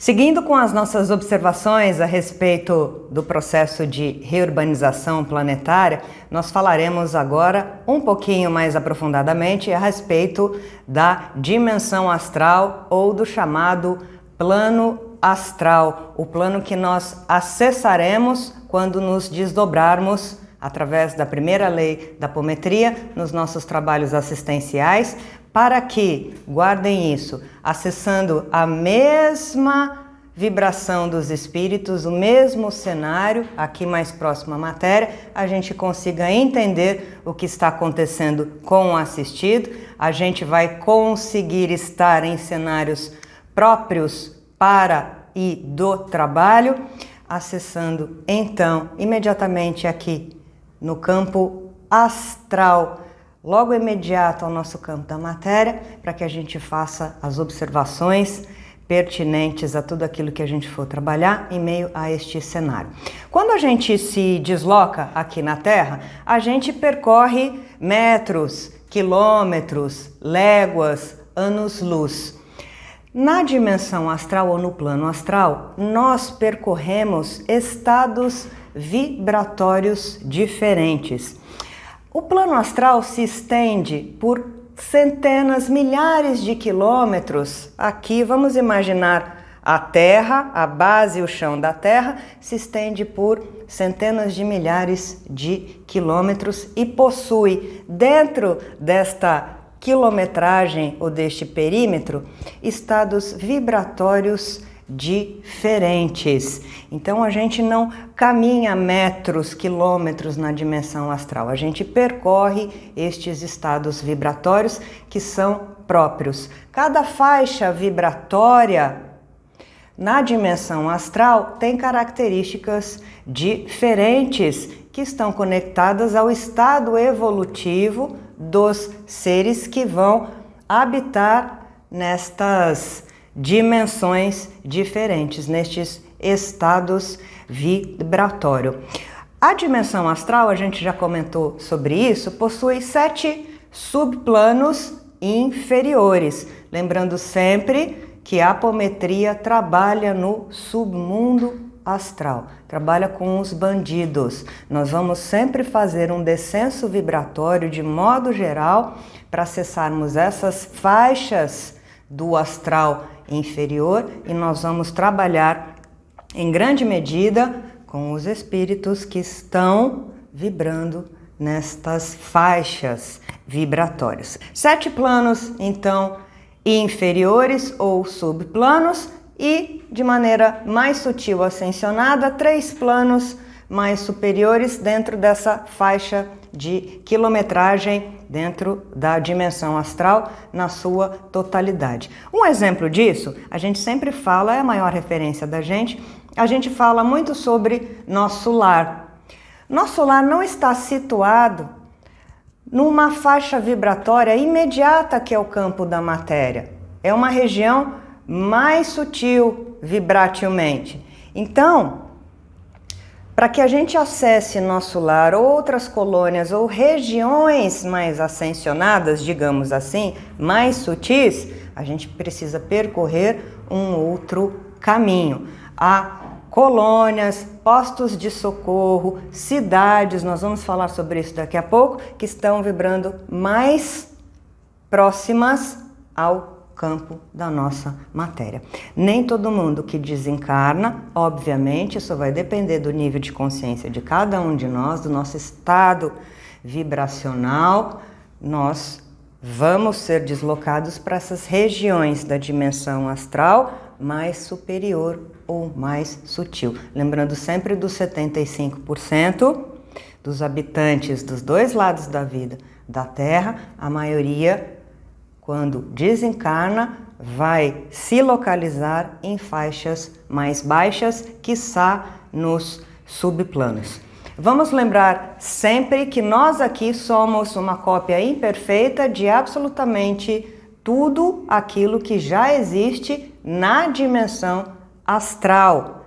Seguindo com as nossas observações a respeito do processo de reurbanização planetária, nós falaremos agora um pouquinho mais aprofundadamente a respeito da dimensão astral ou do chamado plano astral, o plano que nós acessaremos quando nos desdobrarmos através da primeira lei da apometria nos nossos trabalhos assistenciais, para que, guardem isso, acessando a mesma vibração dos espíritos, o mesmo cenário, aqui mais próximo à matéria, a gente consiga entender o que está acontecendo com o assistido, a gente vai conseguir estar em cenários próprios para e do trabalho, acessando então imediatamente aqui no campo astral, logo imediato ao nosso campo da matéria, para que a gente faça as observações pertinentes a tudo aquilo que a gente for trabalhar em meio a este cenário. Quando a gente se desloca aqui na Terra, a gente percorre metros, quilômetros, léguas, anos-luz. Na dimensão astral ou no plano astral, nós percorremos estados vibratórios diferentes. O plano astral se estende por centenas, milhares de quilômetros. Aqui vamos imaginar a Terra, a base e o chão da Terra se estende por centenas de milhares de quilômetros e possui dentro desta quilometragem ou deste perímetro estados vibratórios diferentes. Então a gente não caminha metros, quilômetros na dimensão astral, a gente percorre estes estados vibratórios que são próprios. Cada faixa vibratória na dimensão astral tem características diferentes que estão conectadas ao estado evolutivo dos seres que vão habitar nestas dimensões diferentes, nestes estados vibratórios. A dimensão astral, a gente já comentou sobre isso, possui 7 subplanos inferiores. Lembrando sempre que a apometria trabalha no submundo astral, trabalha com os bandidos. Nós vamos sempre fazer um descenso vibratório de modo geral para acessarmos essas faixas do astral inferior e nós vamos trabalhar em grande medida com os espíritos que estão vibrando nestas faixas vibratórias. 7 planos, então, inferiores ou subplanos e, de maneira mais sutil ascensionada, 3 planos mais superiores dentro dessa faixa de quilometragem dentro da dimensão astral na sua totalidade. Um exemplo disso, a gente sempre fala, é a maior referência da gente, a gente fala muito sobre nosso lar. Nosso lar não está situado numa faixa vibratória imediata que é o campo da matéria. É uma região mais sutil vibratilmente. Então, para que a gente acesse nosso lar, outras colônias ou regiões mais ascensionadas, digamos assim, mais sutis, a gente precisa percorrer um outro caminho. Há colônias, postos de socorro, cidades, nós vamos falar sobre isso daqui a pouco, que estão vibrando mais próximas ao campo da nossa matéria. Nem todo mundo que desencarna, obviamente, isso vai depender do nível de consciência de cada um de nós, do nosso estado vibracional, nós vamos ser deslocados para essas regiões da dimensão astral mais superior ou mais sutil. Lembrando sempre dos 75% dos habitantes dos dois lados da vida da Terra, a maioria, quando desencarna, vai se localizar em faixas mais baixas, quiçá nos subplanos. Vamos lembrar sempre que nós aqui somos uma cópia imperfeita de absolutamente tudo aquilo que já existe na dimensão astral.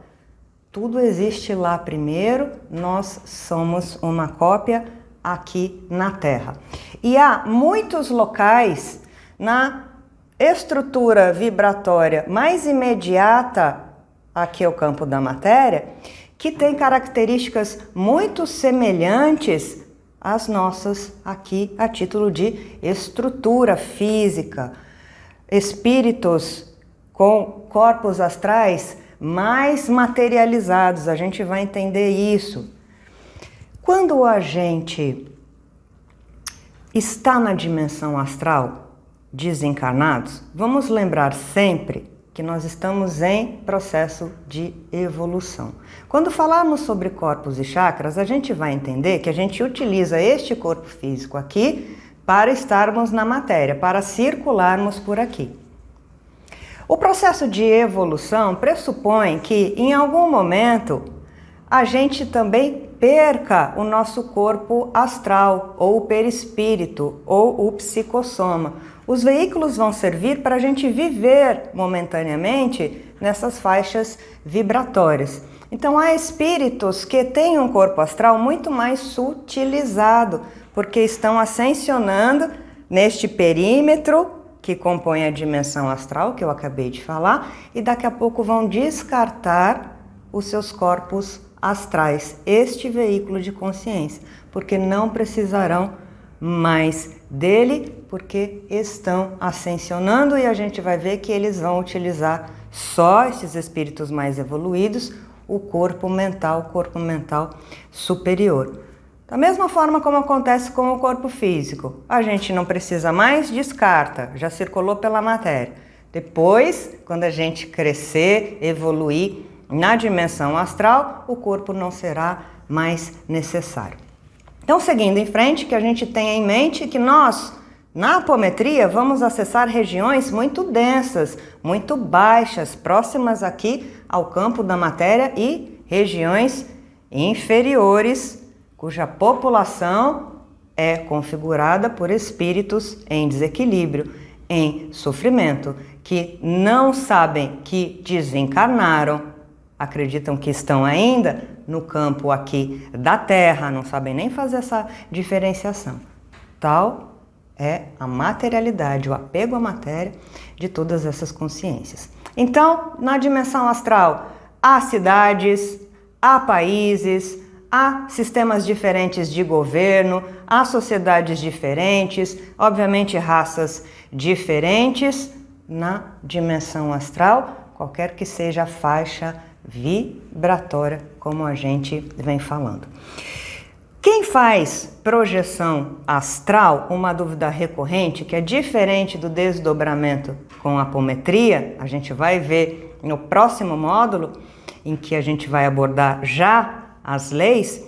Tudo existe lá primeiro, nós somos uma cópia aqui na Terra. E há muitos locais na estrutura vibratória mais imediata aqui é o campo da matéria, que tem características muito semelhantes às nossas aqui a título de estrutura física, espíritos com corpos astrais mais materializados, a gente vai entender isso. Quando a gente está na dimensão astral, desencarnados, vamos lembrar sempre que nós estamos em processo de evolução. Quando falarmos sobre corpos e chakras, a gente vai entender que a gente utiliza este corpo físico aqui para estarmos na matéria, para circularmos por aqui. O processo de evolução pressupõe que, em algum momento, a gente também perca o nosso corpo astral, ou o perispírito, ou o psicossoma. Os veículos vão servir para a gente viver momentaneamente nessas faixas vibratórias. Então, há espíritos que têm um corpo astral muito mais sutilizado, porque estão ascensionando neste perímetro que compõe a dimensão astral, que eu acabei de falar, e daqui a pouco vão descartar os seus corpos astrais, este veículo de consciência, porque não precisarão mais dele, porque estão ascensionando, e a gente vai ver que eles vão utilizar só esses espíritos mais evoluídos, o corpo mental superior. Da mesma forma como acontece com o corpo físico, a gente não precisa mais, descarta, já circulou pela matéria. Depois, quando a gente crescer, evoluir na dimensão astral, o corpo não será mais necessário. Então, seguindo em frente, que a gente tenha em mente que nós, na apometria, vamos acessar regiões muito densas, muito baixas, próximas aqui ao campo da matéria, e regiões inferiores, cuja população é configurada por espíritos em desequilíbrio, em sofrimento, que não sabem que desencarnaram, acreditam que estão ainda no campo aqui da Terra, não sabem nem fazer essa diferenciação. Tal é a materialidade, o apego à matéria de todas essas consciências. Então, na dimensão astral, há cidades, há países, há sistemas diferentes de governo, há sociedades diferentes, obviamente raças diferentes na dimensão astral, qualquer que seja a faixa vibratória, como a gente vem falando. Quem faz projeção astral, uma dúvida recorrente, que é diferente do desdobramento com a apometria, a gente vai ver no próximo módulo, em que a gente vai abordar já as leis,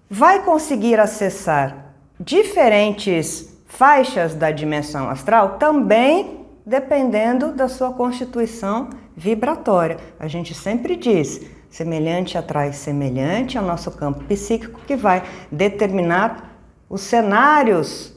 vai conseguir acessar diferentes faixas da dimensão astral também dependendo da sua constituição vibratória. A gente sempre diz, semelhante atrai semelhante ao nosso campo psíquico, que vai determinar os cenários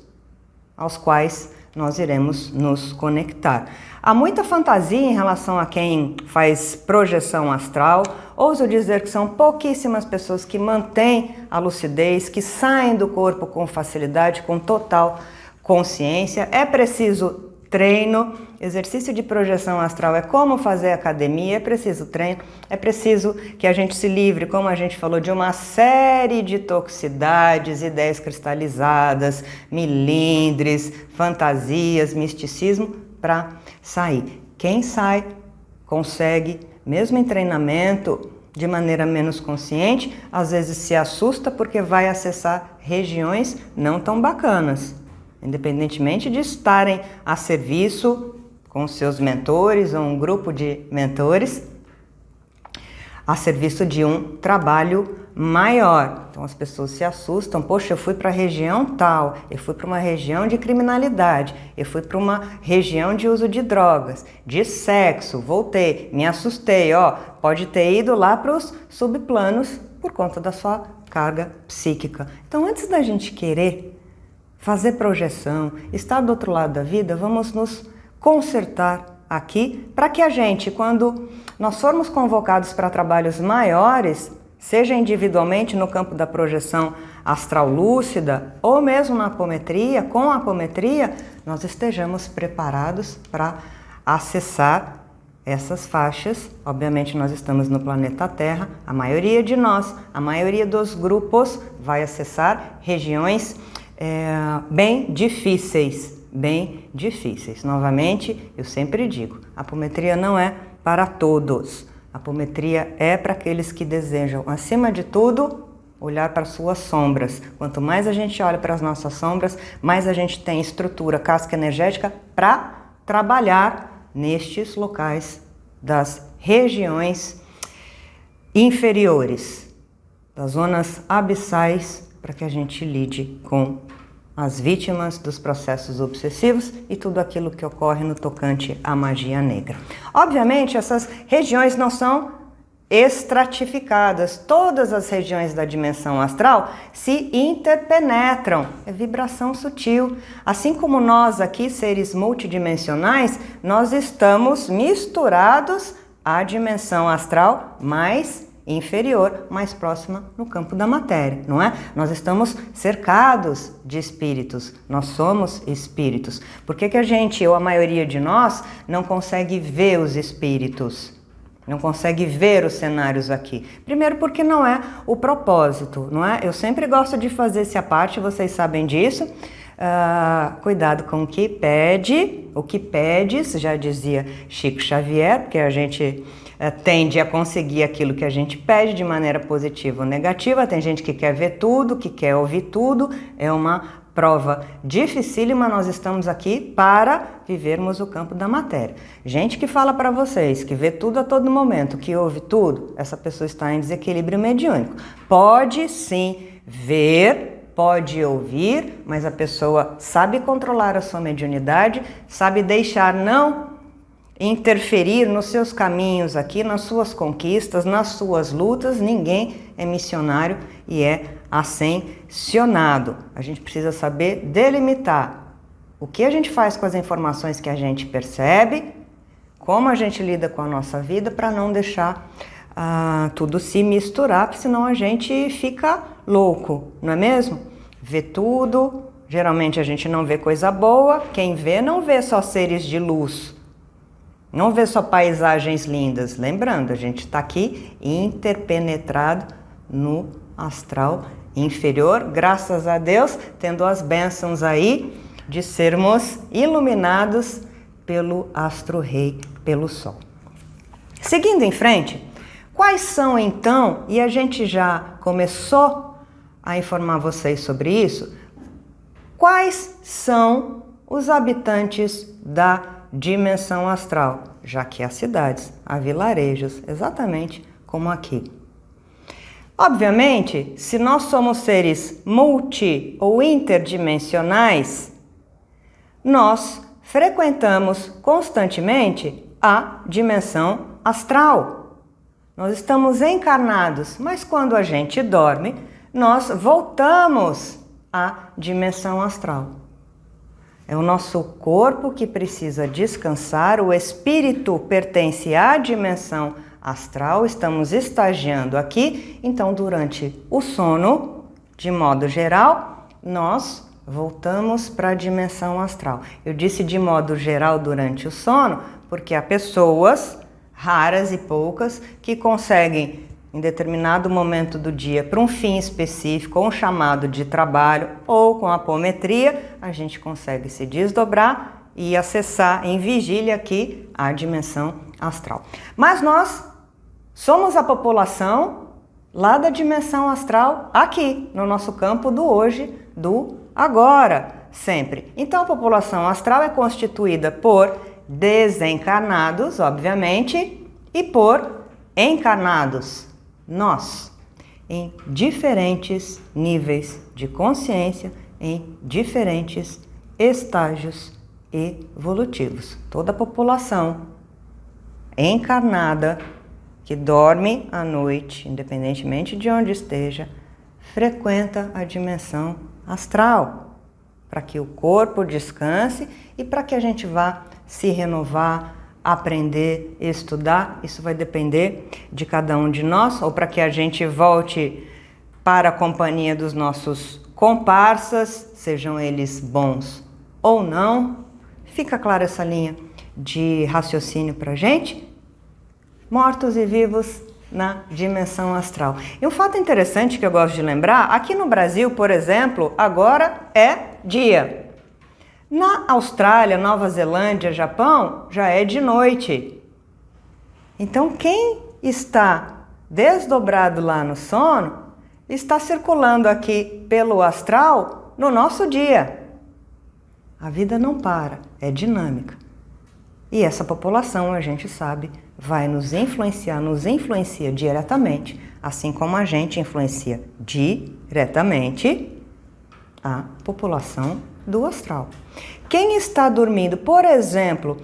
aos quais nós iremos nos conectar. Há muita fantasia em relação a quem faz projeção astral. Ouso dizer que são pouquíssimas pessoas que mantêm a lucidez, que saem do corpo com facilidade, com total consciência. É preciso treino. Exercício de projeção astral é como fazer academia, é preciso treino, é preciso que a gente se livre, como a gente falou, de uma série de toxicidades, ideias cristalizadas, milindres, fantasias, misticismo, para sair. Quem sai, consegue, mesmo em treinamento, de maneira menos consciente, às vezes se assusta porque vai acessar regiões não tão bacanas, independentemente de estarem a serviço com seus mentores ou um grupo de mentores, a serviço de um trabalho maior. Então as pessoas se assustam, poxa, eu fui para a região tal, eu fui para uma região de criminalidade, eu fui para uma região de uso de drogas, de sexo, voltei, me assustei, ó, pode ter ido lá para os subplanos por conta da sua carga psíquica. Então antes da gente querer fazer projeção, estar do outro lado da vida, vamos nos consertar aqui para que a gente, quando nós formos convocados para trabalhos maiores, seja individualmente no campo da projeção astral lúcida ou mesmo na apometria, com a apometria, nós estejamos preparados para acessar essas faixas, obviamente nós estamos no planeta Terra, a maioria de nós, a maioria dos grupos vai acessar regiões bem difíceis. Novamente, eu sempre digo, a apometria não é para todos. A apometria é para aqueles que desejam, acima de tudo, olhar para suas sombras. Quanto mais a gente olha para as nossas sombras, mais a gente tem estrutura, casca energética para trabalhar nestes locais das regiões inferiores, das zonas abissais, para que a gente lide com as vítimas dos processos obsessivos e tudo aquilo que ocorre no tocante à magia negra. Obviamente, essas regiões não são estratificadas. Todas as regiões da dimensão astral se interpenetram. É vibração sutil. Assim como nós aqui, seres multidimensionais, nós estamos misturados à dimensão astral mais inferior, mais próxima no campo da matéria, não é? Nós estamos cercados de espíritos, nós somos espíritos. Por que a gente, ou a maioria de nós, não consegue ver os espíritos? Não consegue ver os cenários aqui? Primeiro porque não é o propósito, não é? Eu sempre gosto de fazer essa parte, vocês sabem disso. Cuidado com o que pede, o que pedes, já dizia Chico Xavier, porque a gente tende a conseguir aquilo que a gente pede de maneira positiva ou negativa. Tem gente que quer ver tudo, que quer ouvir tudo, é uma prova dificílima. Nós estamos aqui para vivermos o campo da matéria. Gente que fala para vocês que vê tudo a todo momento, que ouve tudo, essa pessoa está em desequilíbrio mediúnico. Pode sim ver, pode ouvir, mas a pessoa sabe controlar a sua mediunidade, sabe deixar não interferir nos seus caminhos aqui, nas suas conquistas, nas suas lutas. Ninguém é missionário e é ascensionado. A gente precisa saber delimitar o que a gente faz com as informações que a gente percebe, como a gente lida com a nossa vida, para não deixar tudo se misturar, porque senão a gente fica louco, não é mesmo? Vê tudo, geralmente a gente não vê coisa boa. Quem vê não vê só seres de luz, não vê só paisagens lindas. Lembrando, a gente está aqui interpenetrado no astral inferior, graças a Deus, tendo as bênçãos aí de sermos iluminados pelo astro-rei, pelo Sol. Seguindo em frente, quais são então, e a gente já começou a informar vocês sobre isso, quais são os habitantes da dimensão astral, já que há cidades, há vilarejos, exatamente como aqui. Obviamente, se nós somos seres multi ou interdimensionais, nós frequentamos constantemente a dimensão astral. Nós estamos encarnados, mas quando a gente dorme, nós voltamos à dimensão astral. É o nosso corpo que precisa descansar, o espírito pertence à dimensão astral, estamos estagiando aqui, então durante o sono, de modo geral, nós voltamos para a dimensão astral. Eu disse de modo geral durante o sono, porque há pessoas, raras e poucas, que conseguem em determinado momento do dia, para um fim específico, ou um chamado de trabalho, ou com a apometria, a gente consegue se desdobrar e acessar em vigília aqui a dimensão astral. Mas nós somos a população lá da dimensão astral, aqui, no nosso campo do hoje, do agora, sempre. Então a população astral é constituída por desencarnados, obviamente, e por encarnados. Nós, em diferentes níveis de consciência, em diferentes estágios evolutivos. Toda a população encarnada que dorme à noite, independentemente de onde esteja, frequenta a dimensão astral, para que o corpo descanse e para que a gente vá se renovar, aprender, estudar. Isso vai depender de cada um de nós, ou para que a gente volte para a companhia dos nossos comparsas, sejam eles bons ou não. Fica clara essa linha de raciocínio para a gente? mortos e vivos na dimensão astral. E um fato interessante que eu gosto de lembrar, aqui no Brasil, por exemplo, agora é dia. Na Austrália, Nova Zelândia, Japão, já é de noite. Então, quem está desdobrado lá no sono, está circulando aqui pelo astral no nosso dia. A vida não para, é dinâmica. E essa população, a gente sabe, vai nos influencia diretamente, assim como a gente influencia diretamente a população do astral. Quem está dormindo, por exemplo,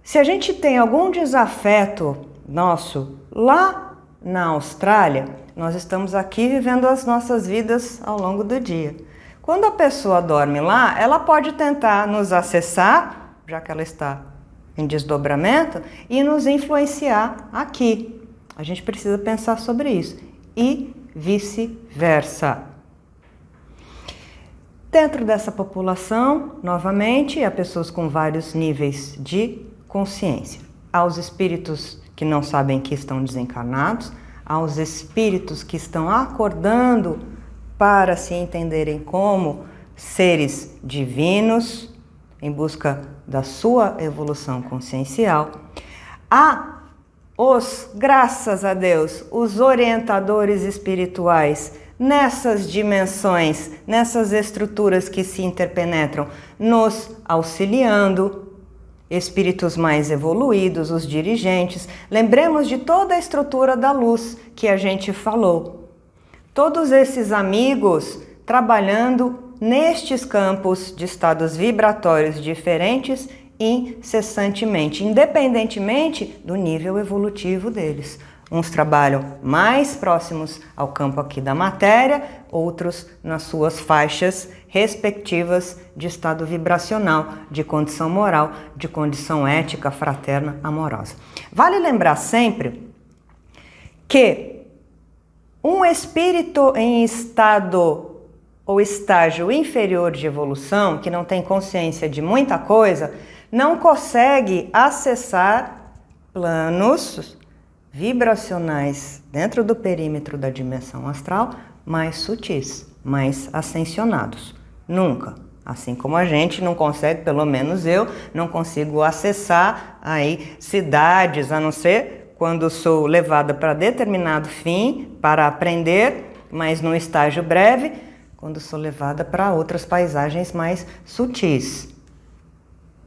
se a gente tem algum desafeto nosso lá na Austrália, nós estamos aqui vivendo as nossas vidas ao longo do dia. Quando a pessoa dorme lá, ela pode tentar nos acessar, já que ela está em desdobramento, e nos influenciar aqui. A gente precisa pensar sobre isso. E vice-versa. Dentro dessa população, novamente, há pessoas com vários níveis de consciência. Há os espíritos que não sabem que estão desencarnados, há os espíritos que estão acordando para se entenderem como seres divinos, em busca da sua evolução consciencial. Há graças a Deus, os orientadores espirituais nessas dimensões, nessas estruturas que se interpenetram, nos auxiliando, espíritos mais evoluídos, os dirigentes. Lembremos de toda a estrutura da luz que a gente falou. Todos esses amigos trabalhando nestes campos de estados vibratórios diferentes incessantemente, independentemente do nível evolutivo deles. Uns trabalham mais próximos ao campo aqui da matéria, outros nas suas faixas respectivas de estado vibracional, de condição moral, de condição ética, fraterna, amorosa. Vale lembrar sempre que um espírito em estado ou estágio inferior de evolução, que não tem consciência de muita coisa, não consegue acessar planos vibracionais dentro do perímetro da dimensão astral mais sutis, mais ascensionados. Nunca. Assim como a gente não consegue, pelo menos eu, não consigo acessar aí cidades, a não ser quando sou levada para determinado fim, para aprender, mas num estágio breve, quando sou levada para outras paisagens mais sutis.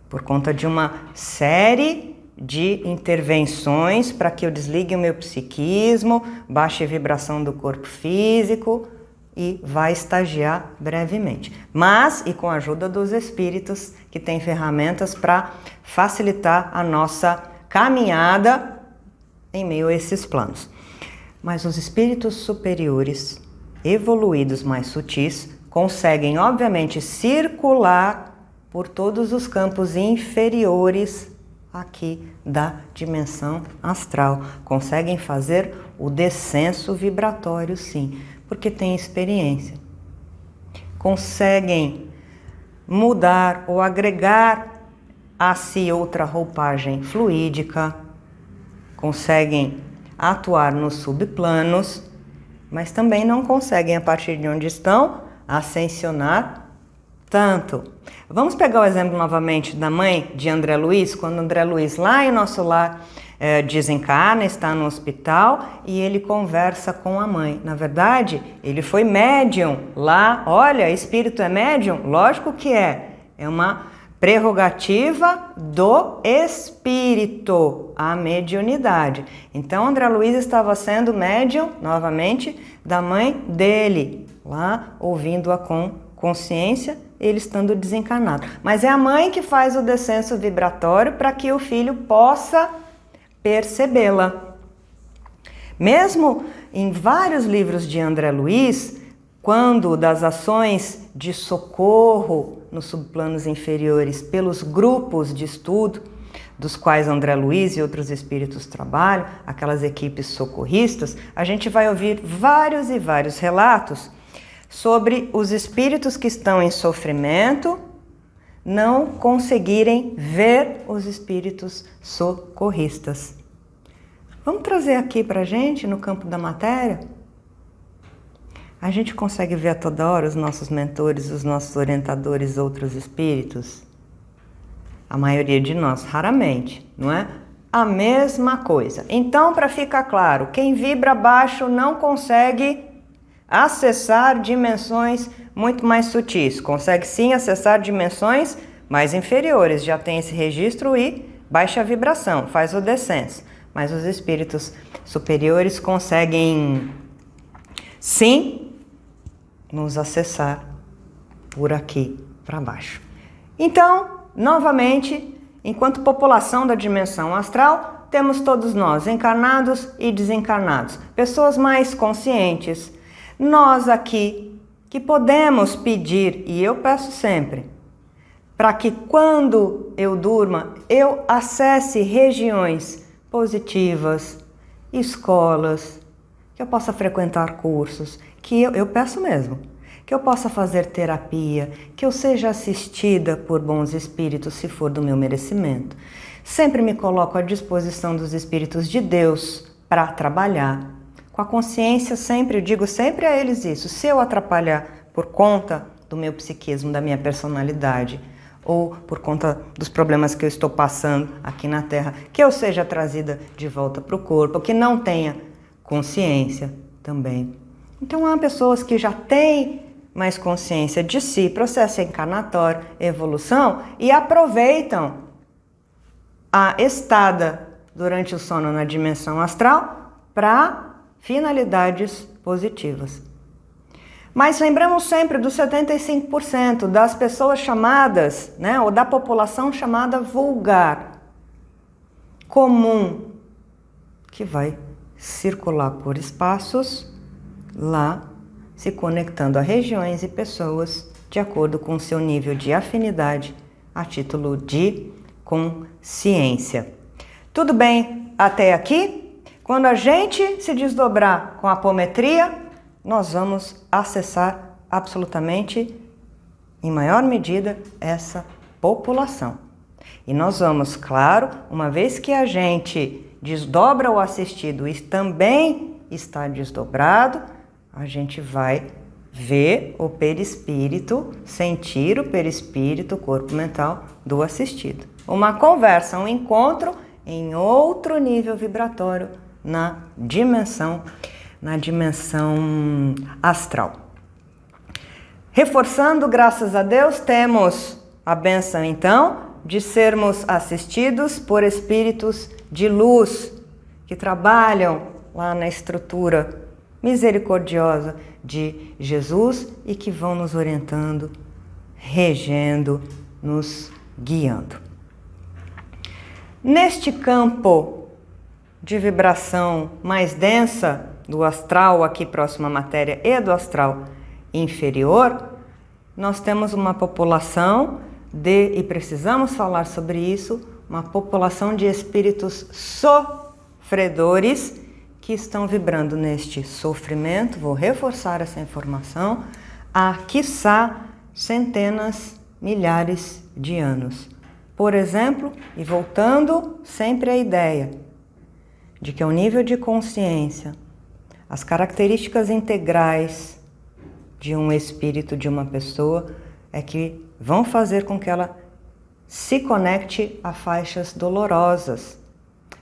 Por conta de uma série de intervenções para que eu desligue o meu psiquismo, baixe a vibração do corpo físico e vá estagiar brevemente. Mas, e com a ajuda dos espíritos, que têm ferramentas para facilitar a nossa caminhada em meio a esses planos. Mas os espíritos superiores, evoluídos mais sutis, conseguem, obviamente, circular por todos os campos inferiores aqui da dimensão astral. Conseguem fazer o descenso vibratório, sim, porque têm experiência. Conseguem mudar ou agregar a si outra roupagem fluídica, conseguem atuar nos subplanos, mas também não conseguem, a partir de onde estão, ascensionar tanto. Vamos pegar o exemplo novamente da mãe de André Luiz, quando André Luiz lá em nosso lar desencarna, está no hospital e ele conversa com a mãe. Na verdade, ele foi médium lá. Olha, espírito é médium? Lógico que é. É uma prerrogativa do espírito, a mediunidade. Então, André Luiz estava sendo médium, novamente, da mãe dele, lá ouvindo-a com consciência, ele estando desencarnado. Mas é a mãe que faz o descenso vibratório para que o filho possa percebê-la. Mesmo em vários livros de André Luiz, quando das ações de socorro nos subplanos inferiores pelos grupos de estudo, dos quais André Luiz e outros espíritos trabalham, aquelas equipes socorristas, a gente vai ouvir vários e vários relatos sobre os espíritos que estão em sofrimento não conseguirem ver os espíritos socorristas. Vamos trazer aqui para a gente, no campo da matéria? A gente consegue ver a toda hora os nossos mentores, os nossos orientadores, outros espíritos? A maioria de nós, raramente, não é? A mesma coisa. Então, para ficar claro, quem vibra baixo não consegue acessar dimensões muito mais sutis. Consegue sim acessar dimensões mais inferiores, já tem esse registro e baixa vibração, faz o descenso. Mas os espíritos superiores conseguem sim nos acessar por aqui para baixo. Então, novamente, enquanto população da dimensão astral, temos todos nós, encarnados e desencarnados, pessoas mais conscientes. Nós aqui, que podemos pedir, e eu peço sempre, para que quando eu durma, eu acesse regiões positivas, escolas, que eu possa frequentar cursos, que eu peço mesmo, que eu possa fazer terapia, que eu seja assistida por bons espíritos, se for do meu merecimento. Sempre me coloco à disposição dos espíritos de Deus para trabalhar. Com a consciência, sempre, digo sempre a eles isso, se eu atrapalhar por conta do meu psiquismo, da minha personalidade, ou por conta dos problemas que eu estou passando aqui na Terra, que eu seja trazida de volta para o corpo, que não tenha consciência também. Então há pessoas que já têm mais consciência de si, processo encarnatório, evolução, e aproveitam a estada durante o sono na dimensão astral para finalidades positivas. Mas lembramos sempre dos 75% das pessoas chamadas, né, ou da população chamada vulgar, comum, que vai circular por espaços lá, se conectando a regiões e pessoas de acordo com seu nível de afinidade a título de consciência. Tudo bem até aqui? Quando a gente se desdobrar com a apometria, nós vamos acessar absolutamente, em maior medida, essa população. E nós vamos, claro, uma vez que a gente desdobra o assistido e também está desdobrado, a gente vai ver o perispírito, sentir o perispírito, o corpo mental do assistido. Uma conversa, um encontro em outro nível vibratório na dimensão astral. Reforçando, graças a Deus, temos a bênção então de sermos assistidos por espíritos de luz que trabalham lá na estrutura misericordiosa de Jesus e que vão nos orientando, regendo, nos guiando. Neste campo de vibração mais densa do astral aqui próximo à matéria e do astral inferior, nós temos uma população e precisamos falar sobre isso, uma população de espíritos sofredores que estão vibrando neste sofrimento, vou reforçar essa informação, há, quiçá, centenas, milhares de anos. Por exemplo, e voltando sempre à ideia de que o nível de consciência, as características integrais de um espírito, de uma pessoa, é que vão fazer com que ela se conecte a faixas dolorosas.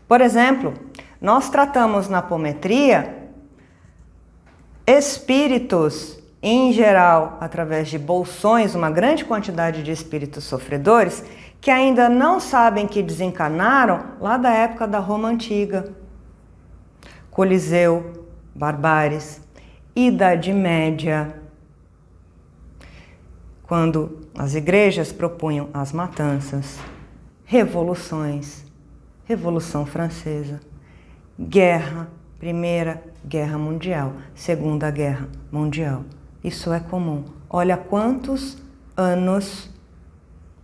Por exemplo, nós tratamos na apometria espíritos, em geral, através de bolsões, uma grande quantidade de espíritos sofredores, que ainda não sabem que desencarnaram lá da época da Roma Antiga, Coliseu, Barbáries, Idade Média, quando as igrejas propunham as matanças, revoluções, Revolução Francesa, guerra, Primeira Guerra Mundial, Segunda Guerra Mundial. Isso é comum. Olha quantos anos,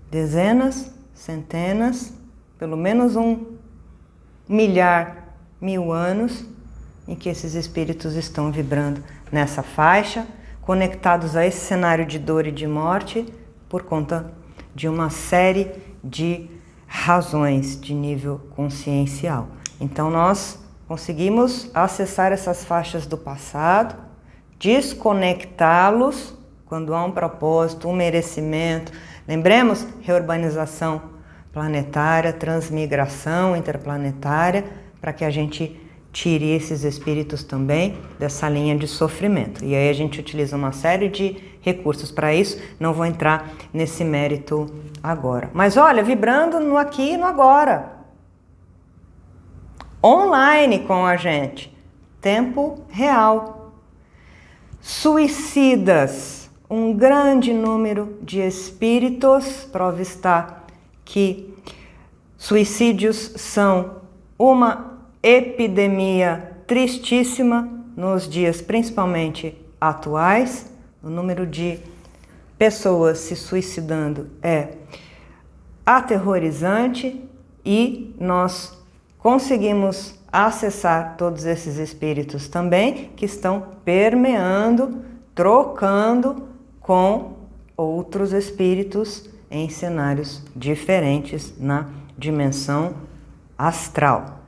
dezenas, centenas, pelo menos 1.000.000 anos, em que esses espíritos estão vibrando nessa faixa, conectados a esse cenário de dor e de morte, por conta de uma série de razões de nível consciencial. Então nós, conseguimos acessar essas faixas do passado, desconectá-los quando há um propósito, um merecimento. Lembremos, reurbanização planetária, transmigração interplanetária, para que a gente tire esses espíritos também dessa linha de sofrimento. E aí a gente utiliza uma série de recursos para isso, não vou entrar nesse mérito agora. Mas olha, vibrando no aqui e no agora. Online com a gente, tempo real. Suicidas, um grande número de espíritos, prova está que suicídios são uma epidemia tristíssima nos dias principalmente atuais. O número de pessoas se suicidando é aterrorizante e nós conseguimos acessar todos esses espíritos também que estão permeando, trocando com outros espíritos em cenários diferentes na dimensão astral.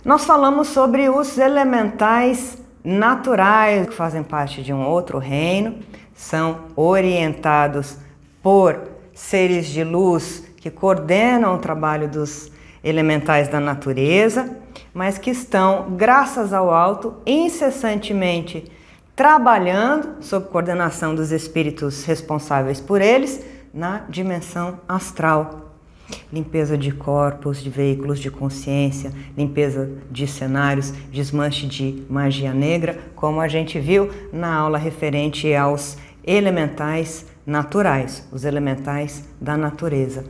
Nós falamos sobre os elementais naturais que fazem parte de um outro reino, são orientados por seres de luz que coordenam o trabalho dos elementais da natureza, mas que estão, graças ao alto, incessantemente trabalhando sob coordenação dos espíritos responsáveis por eles na dimensão astral. Limpeza de corpos, de veículos de consciência, limpeza de cenários, desmanche de magia negra, como a gente viu na aula referente aos elementais naturais, os elementais da natureza.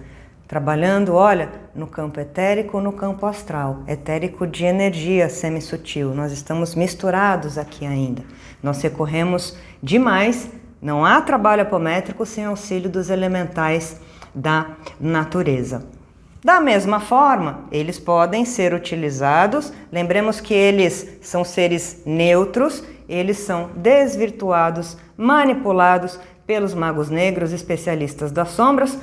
Trabalhando, olha, no campo etérico, no campo astral, etérico de energia semi-sutil. Nós estamos misturados aqui ainda. Nós recorremos demais, não há trabalho apométrico sem auxílio dos elementais da natureza. Da mesma forma, eles podem ser utilizados, lembremos que eles são seres neutros, eles são desvirtuados, manipulados pelos magos negros, especialistas das sombras,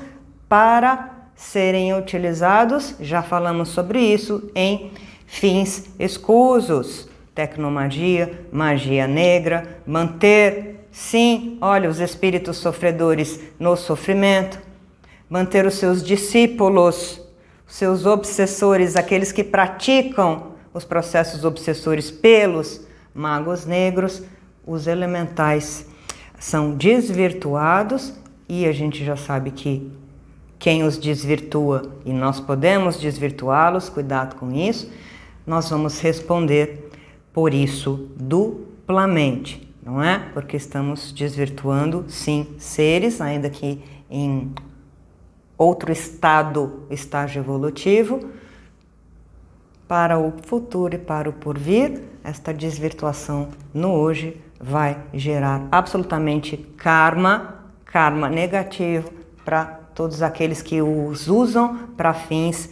para serem utilizados, já falamos sobre isso, em fins escusos, tecnomagia, magia negra, manter, sim, olha, os espíritos sofredores no sofrimento, manter os seus discípulos, os seus obsessores, aqueles que praticam os processos obsessores pelos magos negros, os elementais são desvirtuados e a gente já sabe que quem os desvirtua, e nós podemos desvirtuá-los, cuidado com isso, nós vamos responder por isso duplamente, não é? Porque estamos desvirtuando, sim, seres, ainda que em outro estágio evolutivo, para o futuro e para o porvir. Esta desvirtuação no hoje vai gerar absolutamente karma negativo para todos aqueles que os usam para fins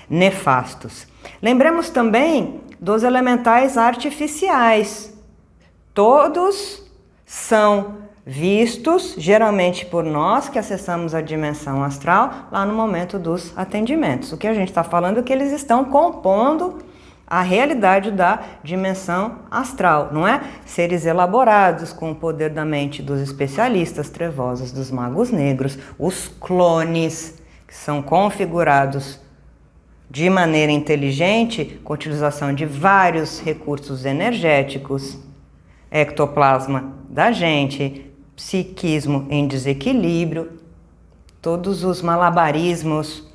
nefastos. Lembremos também dos elementais artificiais. Todos são vistos, geralmente por nós que acessamos a dimensão astral, lá no momento dos atendimentos. O que a gente está falando é que eles estão compondo a realidade da dimensão astral, não é? Seres elaborados com o poder da mente dos especialistas trevosos, dos magos negros, os clones, que são configurados de maneira inteligente, com a utilização de vários recursos energéticos, ectoplasma da gente, psiquismo em desequilíbrio, todos os malabarismos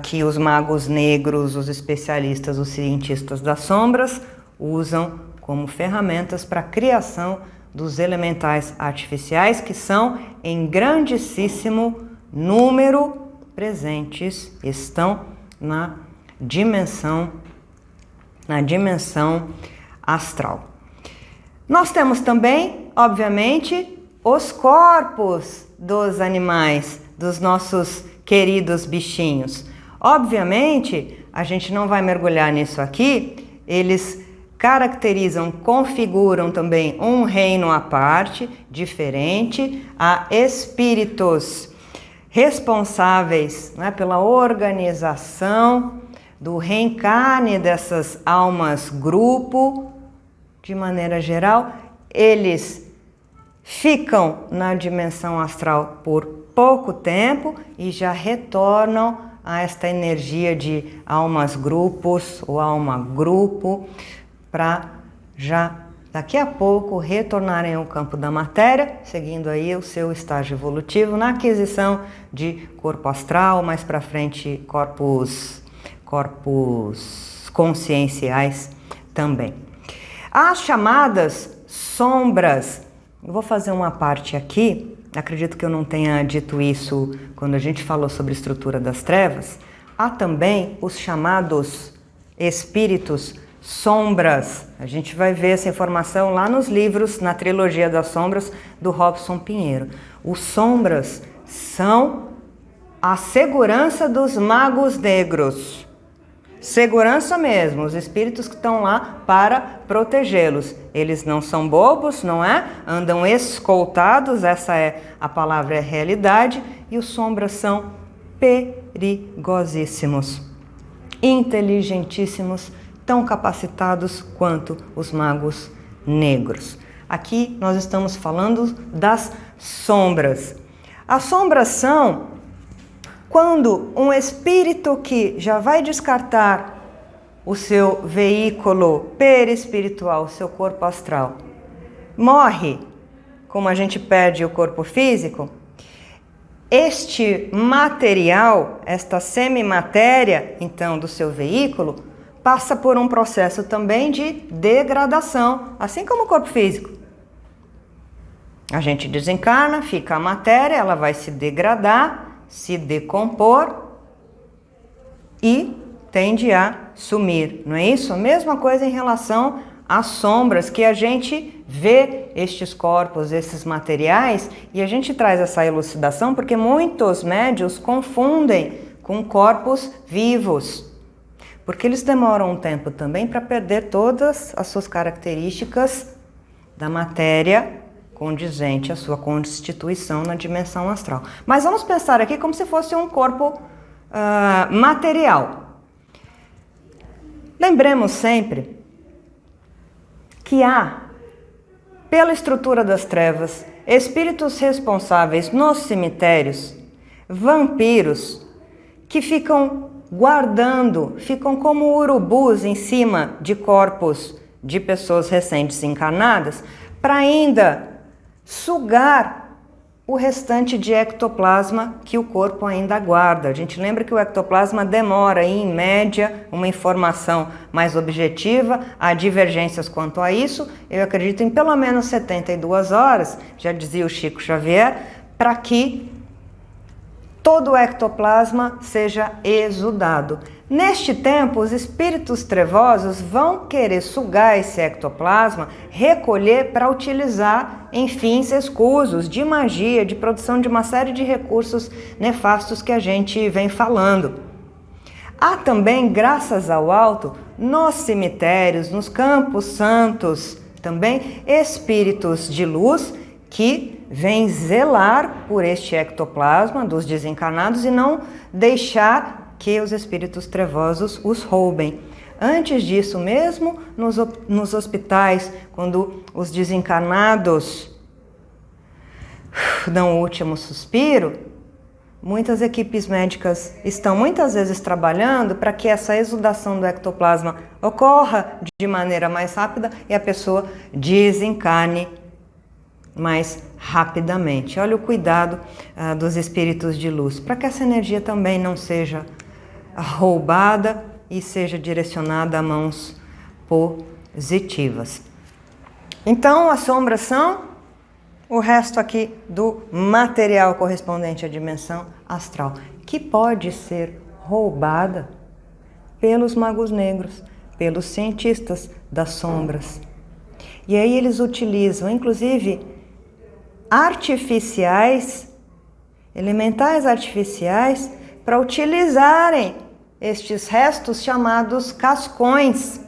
que os magos negros, os especialistas, os cientistas das sombras usam como ferramentas para a criação dos elementais artificiais que são em grandíssimo número presentes, estão na dimensão astral. Nós temos também, obviamente, os corpos dos animais, dos nossos queridos bichinhos. Obviamente, a gente não vai mergulhar nisso aqui, eles caracterizam, configuram também um reino à parte, diferente, há espíritos responsáveis, né, pela organização do reencarne dessas almas grupo, de maneira geral, eles ficam na dimensão astral por pouco tempo e já retornam a esta energia de almas grupos ou alma grupo para já daqui a pouco retornarem ao campo da matéria, seguindo aí o seu estágio evolutivo na aquisição de corpo astral, mais para frente corpos conscienciais também. As chamadas sombras, eu vou fazer uma parte aqui, acredito que eu não tenha dito isso quando a gente falou sobre estrutura das trevas. Há também os chamados espíritos sombras. A gente vai ver essa informação lá nos livros, na trilogia das sombras do Robson Pinheiro. Os sombras são a segurança dos magos negros. Segurança mesmo, os espíritos que estão lá para protegê-los. Eles não são bobos, não é? Andam escoltados, essa é a palavra, é realidade. E os sombras são perigosíssimos, inteligentíssimos, tão capacitados quanto os magos negros. Aqui nós estamos falando das sombras. As sombras são quando um espírito que já vai descartar o seu veículo perispiritual, o seu corpo astral, morre, como a gente perde o corpo físico, este material, esta semimatéria, então, do seu veículo, passa por um processo também de degradação, assim como o corpo físico. A gente desencarna, fica a matéria, ela vai se degradar, se decompor e tende a sumir, não é isso? A mesma coisa em relação às sombras, que a gente vê estes corpos, esses materiais, e a gente traz essa elucidação porque muitos médiuns confundem com corpos vivos, porque eles demoram um tempo também para perder todas as suas características da matéria condizente à sua constituição na dimensão astral. Mas vamos pensar aqui como se fosse um corpo material. Lembremos sempre que há, pela estrutura das trevas, espíritos responsáveis nos cemitérios, vampiros, que ficam guardando, ficam como urubus em cima de corpos de pessoas recém-desencarnadas, para ainda sugar o restante de ectoplasma que o corpo ainda guarda. A gente lembra que o ectoplasma demora, em média, uma informação mais objetiva. Há divergências quanto a isso. Eu acredito em pelo menos 72 horas, já dizia o Chico Xavier, para que todo o ectoplasma seja exudado. Neste tempo, os espíritos trevosos vão querer sugar esse ectoplasma, recolher para utilizar em fins escusos, de magia, de produção de uma série de recursos nefastos que a gente vem falando. Há também, graças ao alto, nos cemitérios, nos campos santos, também espíritos de luz que vêm zelar por este ectoplasma dos desencarnados e não deixar que os espíritos trevosos os roubem. Antes disso mesmo, nos hospitais, quando os desencarnados dão o último suspiro, muitas equipes médicas estão muitas vezes trabalhando para que essa exudação do ectoplasma ocorra de maneira mais rápida e a pessoa desencarne mais rapidamente. Olha o cuidado dos espíritos de luz, para que essa energia também não seja roubada e seja direcionada a mãos positivas. Então, as sombras são o resto aqui do material correspondente à dimensão astral, que pode ser roubada pelos magos negros, pelos cientistas das sombras. E aí eles utilizam, inclusive, elementais artificiais, para utilizarem estes restos chamados cascões.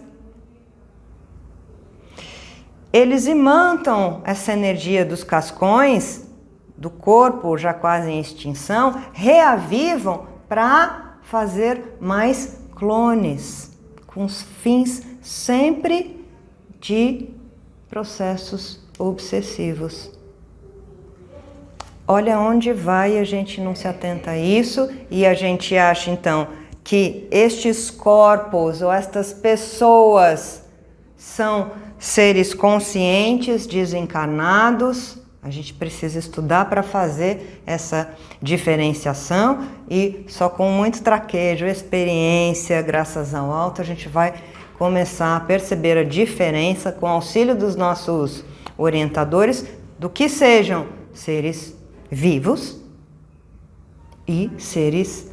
Eles imantam essa energia dos cascões, do corpo já quase em extinção, reavivam para fazer mais clones, com fins sempre de processos obsessivos. Olha onde vai, a gente não se atenta a isso e a gente acha então que estes corpos ou estas pessoas são seres conscientes, desencarnados. A gente precisa estudar para fazer essa diferenciação e só com muito traquejo, experiência, graças ao alto, a gente vai começar a perceber a diferença com o auxílio dos nossos orientadores do que sejam seres vivos e seres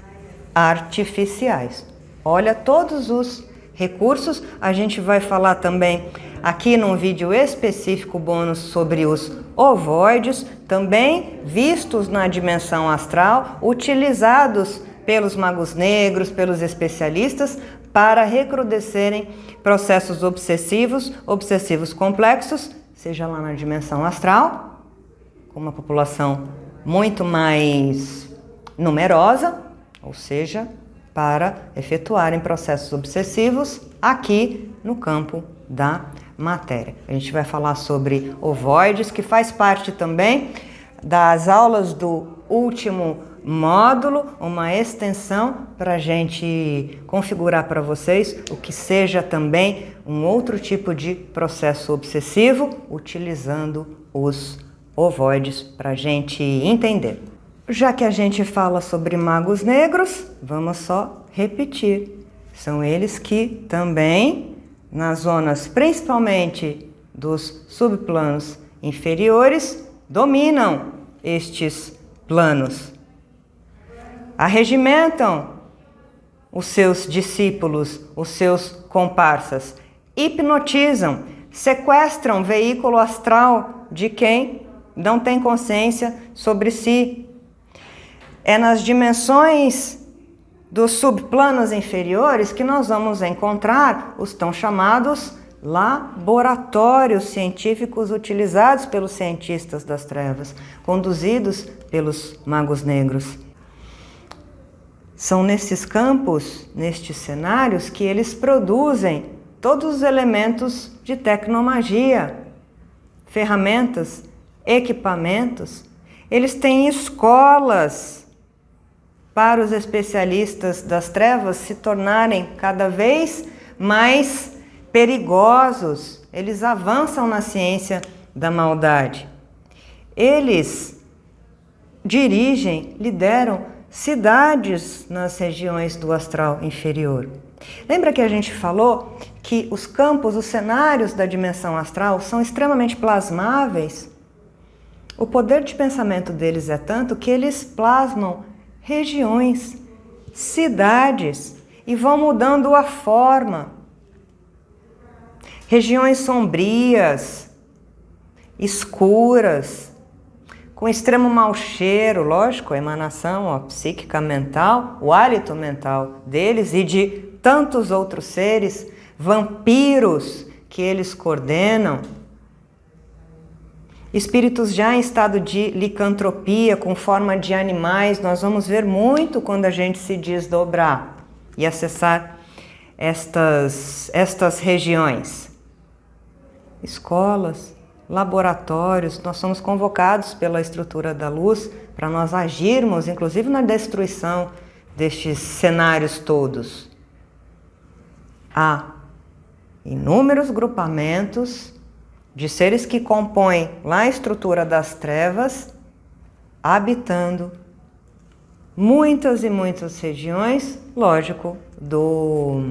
artificiais. Olha todos os recursos, a gente vai falar também aqui num vídeo específico bônus sobre os ovoides, também vistos na dimensão astral, utilizados pelos magos negros, pelos especialistas, para recrudescerem processos obsessivos complexos, seja lá na dimensão astral, com uma população muito mais numerosa, ou seja, para efetuarem processos obsessivos aqui no campo da matéria. A gente vai falar sobre ovoides, que faz parte também das aulas do último módulo, uma extensão para a gente configurar para vocês o que seja também um outro tipo de processo obsessivo, utilizando os ovoides para a gente entender. Já que a gente fala sobre magos negros, vamos só repetir. São eles que também, nas zonas principalmente dos subplanos inferiores, dominam estes planos. Arregimentam os seus discípulos, os seus comparsas, hipnotizam, sequestram veículo astral de quem não tem consciência sobre si. É nas dimensões dos subplanos inferiores que nós vamos encontrar os tão chamados laboratórios científicos utilizados pelos cientistas das trevas, conduzidos pelos magos negros. São nesses campos, nestes cenários, que eles produzem todos os elementos de tecnomagia, ferramentas, equipamentos. Eles têm escolas para os especialistas das trevas se tornarem cada vez mais perigosos. Eles avançam na ciência da maldade. Eles dirigem, lideram cidades nas regiões do astral inferior. Lembra que a gente falou que os campos, os cenários da dimensão astral são extremamente plasmáveis? O poder de pensamento deles é tanto que eles plasmam regiões, cidades e vão mudando a forma. Regiões sombrias, escuras, com extremo mau cheiro, lógico, a emanação a psíquica mental, o hálito mental deles e de tantos outros seres, vampiros que eles coordenam, espíritos já em estado de licantropia, com forma de animais. Nós vamos ver muito quando a gente se desdobrar e acessar estas regiões. Escolas, laboratórios, nós somos convocados pela estrutura da luz para nós agirmos, inclusive na destruição destes cenários todos. Há inúmeros grupamentos de seres que compõem lá a estrutura das trevas, habitando muitas e muitas regiões, lógico, do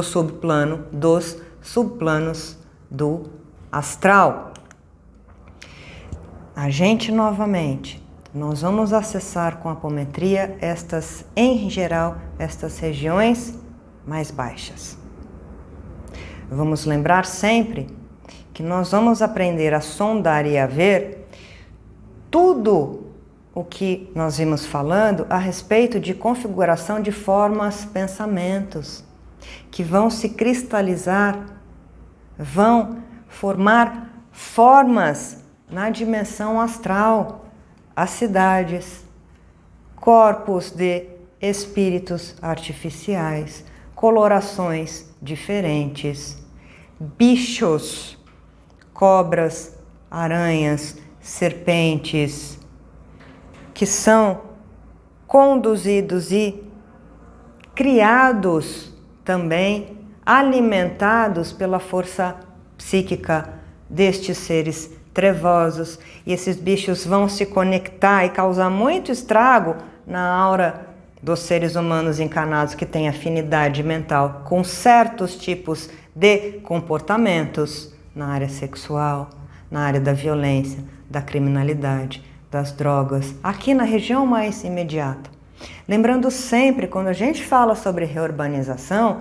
subplano, dos subplanos do astral. A gente novamente, nós vamos acessar com a apometria em geral, estas regiões mais baixas. Vamos lembrar sempre que nós vamos aprender a sondar e a ver tudo o que nós vimos falando a respeito de configuração de formas, pensamentos, que vão se cristalizar, vão formar formas na dimensão astral, as cidades, corpos de espíritos artificiais, colorações diferentes, bichos, cobras, aranhas, serpentes, que são conduzidos e criados também, alimentados pela força psíquica destes seres trevosos. E esses bichos vão se conectar e causar muito estrago na aura dos seres humanos encarnados que têm afinidade mental com certos tipos de comportamentos na área sexual, na área da violência, da criminalidade, das drogas, aqui na região mais imediata. Lembrando sempre, quando a gente fala sobre reurbanização,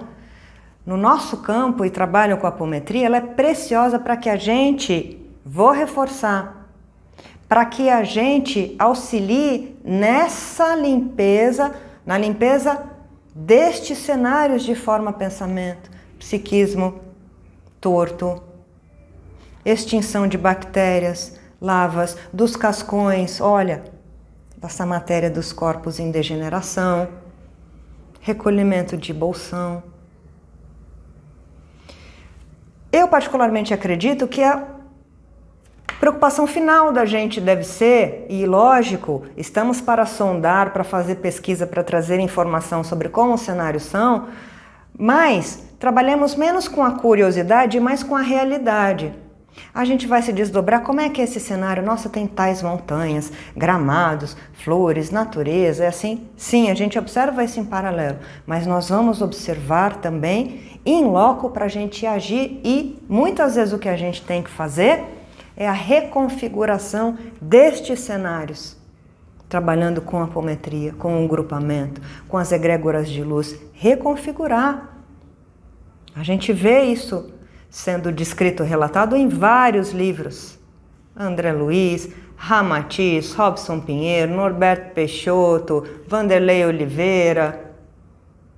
no nosso campo e trabalho com a apometria, ela é preciosa para que a gente, vou reforçar, para que a gente auxilie nessa limpeza, na limpeza destes cenários de forma-pensamento, psiquismo torto, extinção de bactérias, lavas, dos cascões, olha, essa matéria dos corpos em degeneração, recolhimento de bolsão. Eu particularmente acredito que a preocupação final da gente deve ser, e lógico, estamos para sondar, para fazer pesquisa, para trazer informação sobre como os cenários são, mas trabalhemos menos com a curiosidade e mais com a realidade. A gente vai se desdobrar, como é que é esse cenário? Nossa, tem tais montanhas, gramados, flores, natureza, é assim? Sim, a gente observa isso em paralelo, mas nós vamos observar também in loco para a gente agir e muitas vezes o que a gente tem que fazer é a reconfiguração destes cenários, trabalhando com a apometria, com o grupamento, com as egrégoras de luz, reconfigurar. A gente vê isso sendo descrito, relatado em vários livros. André Luiz, Ramatiz, Robson Pinheiro, Norberto Peixoto, Vanderlei Oliveira,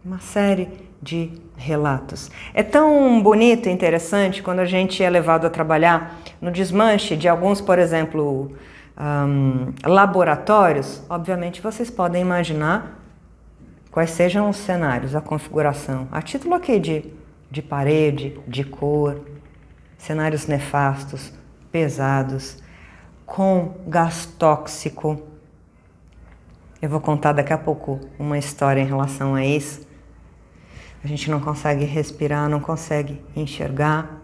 uma série de relatos. É tão bonito e interessante quando a gente é levado a trabalhar no desmanche de alguns, por exemplo, laboratórios. Obviamente vocês podem imaginar quais sejam os cenários, a configuração. A título aqui de parede, de cor, cenários nefastos, pesados, com gás tóxico. Eu vou contar daqui a pouco uma história em relação a isso. A gente não consegue respirar, não consegue enxergar.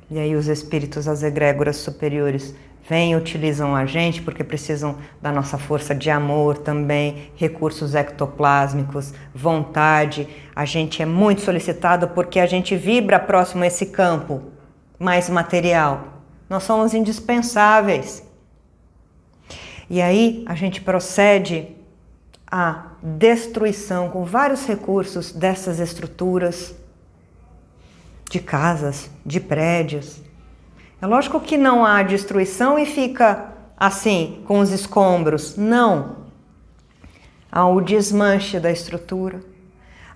E aí os espíritos, as egrégoras superiores, vêm e utilizam a gente porque precisam da nossa força de amor também, recursos ectoplásmicos, vontade. A gente é muito solicitado porque a gente vibra próximo a esse campo mais material. Nós somos indispensáveis. E aí a gente procede à destruição com vários recursos dessas estruturas de casas, de prédios. É lógico que não há destruição e fica assim, com os escombros. Não. Há o desmanche da estrutura,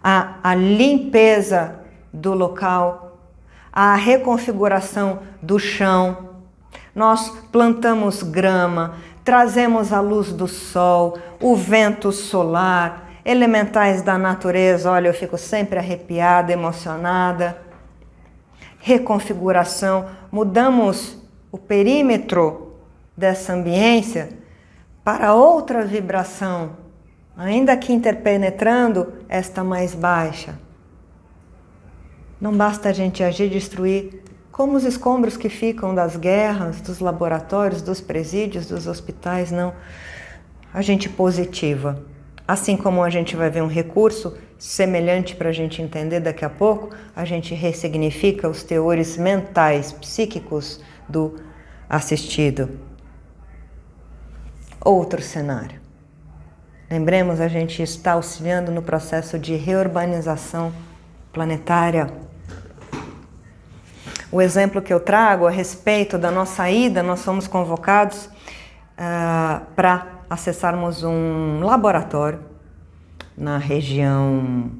há a limpeza do local, há a reconfiguração do chão. Nós plantamos grama, trazemos a luz do sol, o vento solar, elementais da natureza. Olha, eu fico sempre arrepiada, emocionada. Reconfiguração, mudamos o perímetro dessa ambiência para outra vibração, ainda que interpenetrando esta mais baixa. Não basta a gente agir e destruir, como os escombros que ficam das guerras, dos laboratórios, dos presídios, dos hospitais, não. A gente positiva. Assim como a gente vai ver um recurso semelhante para a gente entender daqui a pouco, a gente ressignifica os teores mentais, psíquicos do assistido. Outro cenário. Lembremos, a gente está auxiliando no processo de reurbanização planetária. O exemplo que eu trago a respeito da nossa ida, nós fomos convocados para acessarmos um laboratório na região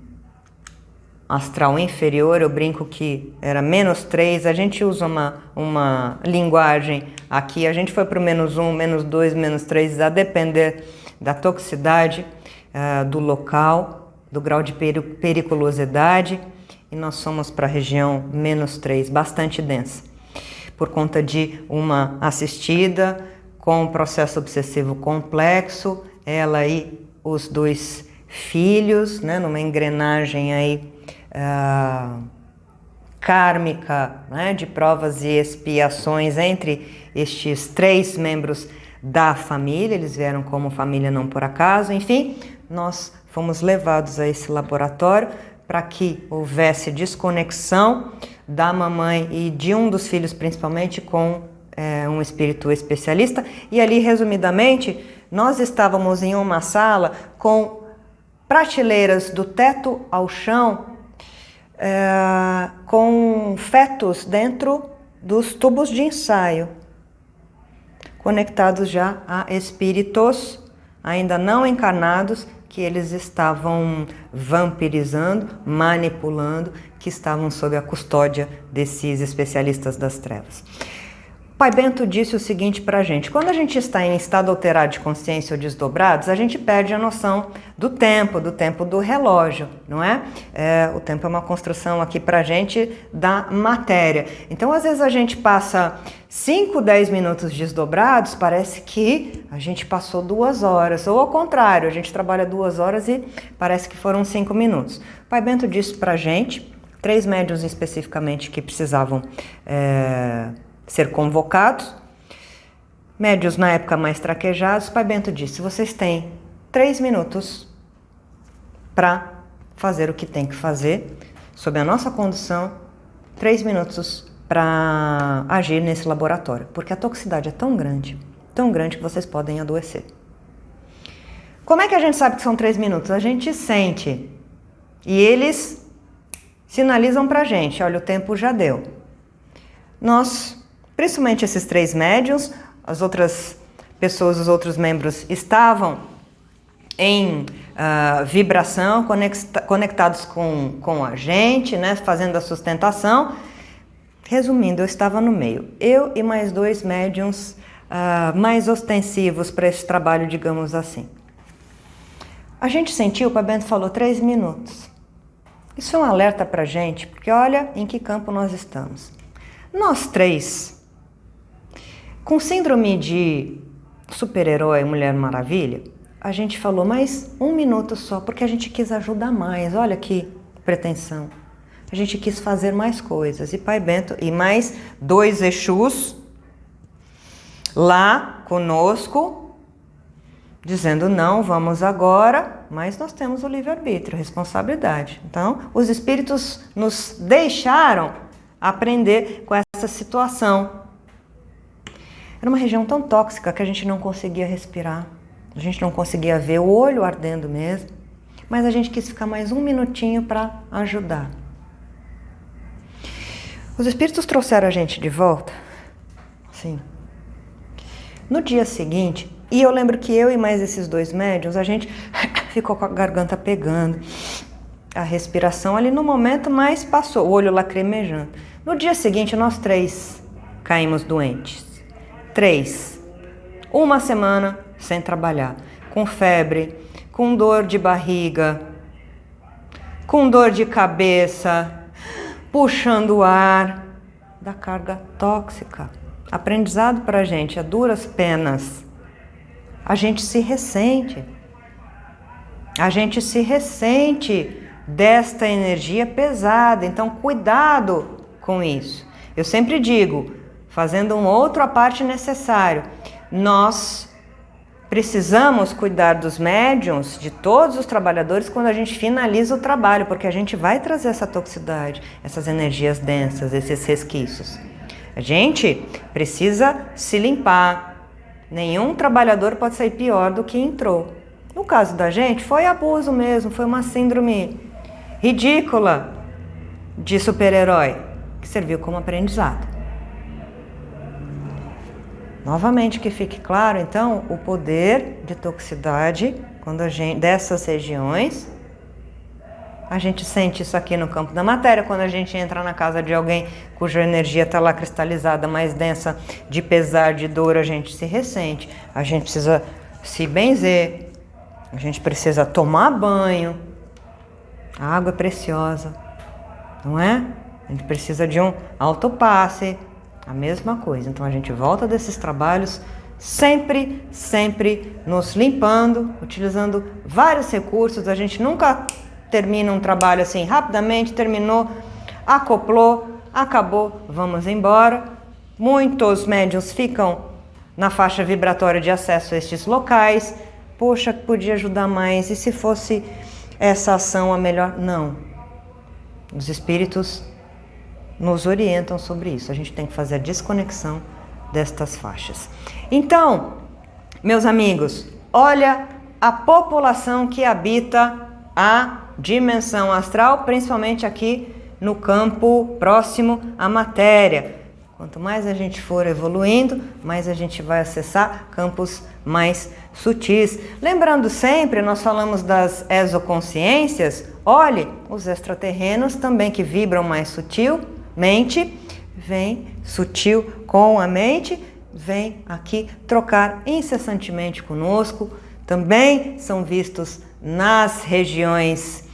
astral inferior. Eu brinco que era -3, a gente usa uma linguagem aqui, a gente foi para o -1, -2, -3, a depender da toxicidade do local, do grau de periculosidade, e nós fomos para a região -3, bastante densa, por conta de uma assistida com um processo obsessivo complexo, ela e os 2 filhos, né, numa engrenagem aí kármica, né, de provas e expiações entre estes 3 membros da família. Eles vieram como família não por acaso. Enfim, nós fomos levados a esse laboratório para que houvesse desconexão da mamãe e de um dos filhos, principalmente, com um espírito especialista. E ali, resumidamente, nós estávamos em uma sala com prateleiras do teto ao chão, com fetos dentro dos tubos de ensaio, conectados já a espíritos ainda não encarnados, que eles estavam vampirizando, manipulando, que estavam sob a custódia desses especialistas das trevas. Pai Bento disse o seguinte para a gente: quando a gente está em estado alterado de consciência ou desdobrados, a gente perde a noção do tempo do relógio, não é? O tempo é uma construção aqui para a gente da matéria. Então, às vezes a gente passa 5, 10 minutos desdobrados, parece que a gente passou 2 horas, ou ao contrário, a gente trabalha 2 horas e parece que foram 5 minutos. Pai Bento disse para a gente, 3 médiuns especificamente que precisavam ser convocados, médios na época mais traquejados. Pai Bento disse: vocês têm 3 minutos para fazer o que tem que fazer, sob a nossa condução, 3 minutos para agir nesse laboratório, porque a toxicidade é tão grande que vocês podem adoecer. Como é que a gente sabe que são 3 minutos? A gente sente, e eles sinalizam para a gente: olha, o tempo já deu. Nós, principalmente esses 3 médiuns, as outras pessoas, os outros membros estavam em vibração, conectados com a gente, né, fazendo a sustentação. Resumindo, eu estava no meio, eu e mais 2 médiuns mais ostensivos para esse trabalho, digamos assim. A gente sentiu, o Pai Bento falou, 3 minutos. Isso é um alerta para a gente, porque olha em que campo nós estamos. Nós 3, com síndrome de super-herói, Mulher Maravilha, a gente falou, mais 1 minuto só, porque a gente quis ajudar mais. Olha que pretensão. A gente quis fazer mais coisas. E Pai Bento e mais 2 Exus lá conosco, dizendo: não, vamos agora, mas nós temos o livre-arbítrio, responsabilidade. Então, os espíritos nos deixaram aprender com essa situação. Era uma região tão tóxica que a gente não conseguia respirar, a gente não conseguia ver, o olho ardendo mesmo, mas a gente quis ficar mais 1 minutinho para ajudar. Os espíritos trouxeram a gente de volta, sim. No dia seguinte, e eu lembro que eu e mais esses 2 médiuns, a gente ficou com a garganta pegando, a respiração ali no momento, mas passou, o olho lacrimejando. No dia seguinte, nós 3 caímos doentes. 3. 1 semana sem trabalhar, com febre, com dor de barriga, com dor de cabeça, puxando o ar da carga tóxica. Aprendizado para a gente, a duras penas. A gente se ressente. A gente se ressente desta energia pesada. Então, cuidado com isso. Eu sempre digo, fazendo um outro à parte necessário, nós precisamos cuidar dos médiuns, de todos os trabalhadores, quando a gente finaliza o trabalho, porque a gente vai trazer essa toxicidade, essas energias densas, esses resquícios. A gente precisa se limpar. Nenhum trabalhador pode sair pior do que entrou. No caso da gente, foi abuso mesmo, foi uma síndrome ridícula de super-herói, que serviu como aprendizado. Novamente, que fique claro, então, o poder de toxicidade quando a gente, dessas regiões, a gente sente isso aqui no campo da matéria, quando a gente entra na casa de alguém cuja energia está lá cristalizada, mais densa, de pesar, de dor, a gente se ressente, a gente precisa se benzer, a gente precisa tomar banho, A água é preciosa, não é? A gente precisa de um autopasse, a mesma coisa. Então a gente volta desses trabalhos sempre nos limpando, utilizando vários recursos. A gente nunca termina um trabalho assim rapidamente, terminou, acoplou, acabou, vamos embora. Muitos médiuns ficam na faixa vibratória de acesso a estes locais. Poxa, podia ajudar mais, e se fosse essa ação a melhor? Não. Os espíritos nos orientam sobre isso. A gente tem que fazer a desconexão destas faixas. Então, meus amigos, olha a população que habita a dimensão astral, principalmente aqui no campo próximo à matéria. Quanto mais a gente for evoluindo, mais a gente vai acessar campos mais sutis. Lembrando sempre, nós falamos das exoconsciências. Olhe, os extraterrenos também que vibram mais sutilmente, vem sutil com a mente, vem aqui trocar incessantemente conosco. Também são vistos nas regiões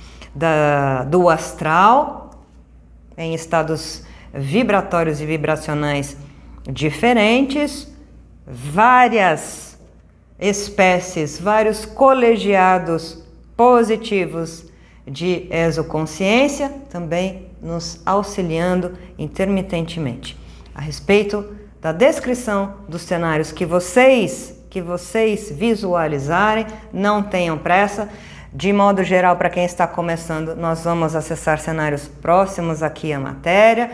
do astral, em estados vibratórios e vibracionais diferentes, várias espécies, vários colegiados positivos de exoconsciência também nos auxiliando intermitentemente. A respeito da descrição dos cenários que vocês visualizarem, não tenham pressa. De modo geral, para quem está começando, nós vamos acessar cenários próximos aqui à matéria,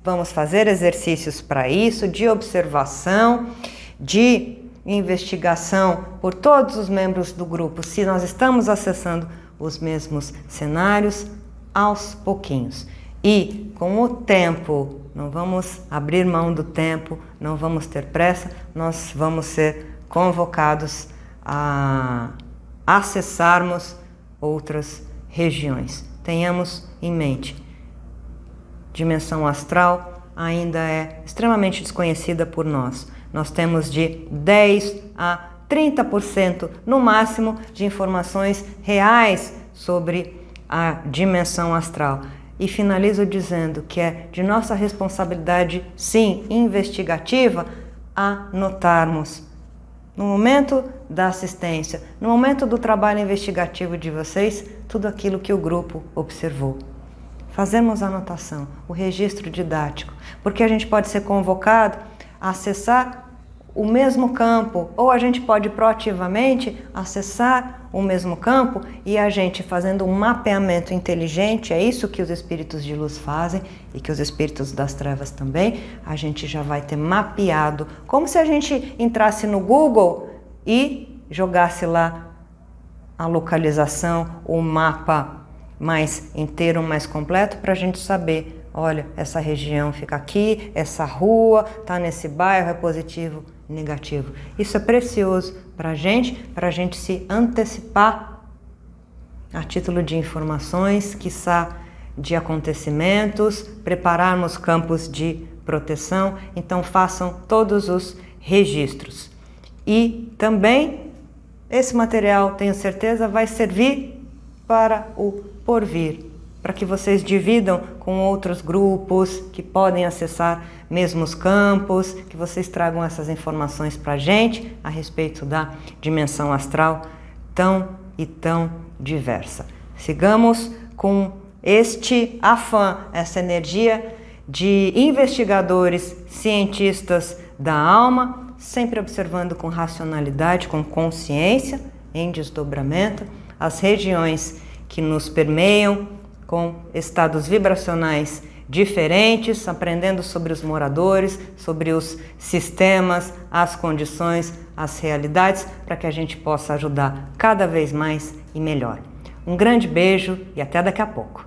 vamos fazer exercícios para isso, de observação, de investigação por todos os membros do grupo, se nós estamos acessando os mesmos cenários aos pouquinhos. E com o tempo, não vamos abrir mão do tempo, não vamos ter pressa, nós vamos ser convocados a acessarmos outras regiões. Tenhamos em mente, dimensão astral ainda é extremamente desconhecida por nós. Nós temos de 10 a 30% no máximo de informações reais sobre a dimensão astral. E finalizo dizendo que é de nossa responsabilidade, sim, investigativa, anotarmos no momento da assistência, no momento do trabalho investigativo de vocês, tudo aquilo que o grupo observou. Fazemos a anotação, o registro didático, porque a gente pode ser convocado a acessar o mesmo campo, ou a gente pode proativamente acessar o mesmo campo e a gente fazendo um mapeamento inteligente, é isso que os espíritos de luz fazem e que os espíritos das trevas também, a gente já vai ter mapeado, como se a gente entrasse no Google e jogasse lá a localização, o mapa mais inteiro, mais completo, para a gente saber, olha, essa região fica aqui, essa rua está nesse bairro, é positivo, negativo. Isso é precioso para a gente se antecipar a título de informações, quiçá de acontecimentos, prepararmos campos de proteção. Então façam todos os registros. E também esse material, tenho certeza, vai servir para o porvir, para que vocês dividam com outros grupos que podem acessar mesmos campos, que vocês tragam essas informações para a gente a respeito da dimensão astral tão diversa. Sigamos com este afã, essa energia de investigadores, cientistas da alma, sempre observando com racionalidade, com consciência, em desdobramento, as regiões que nos permeiam, com estados vibracionais diferentes, aprendendo sobre os moradores, sobre os sistemas, as condições, as realidades, para que a gente possa ajudar cada vez mais e melhor. Um grande beijo e até daqui a pouco.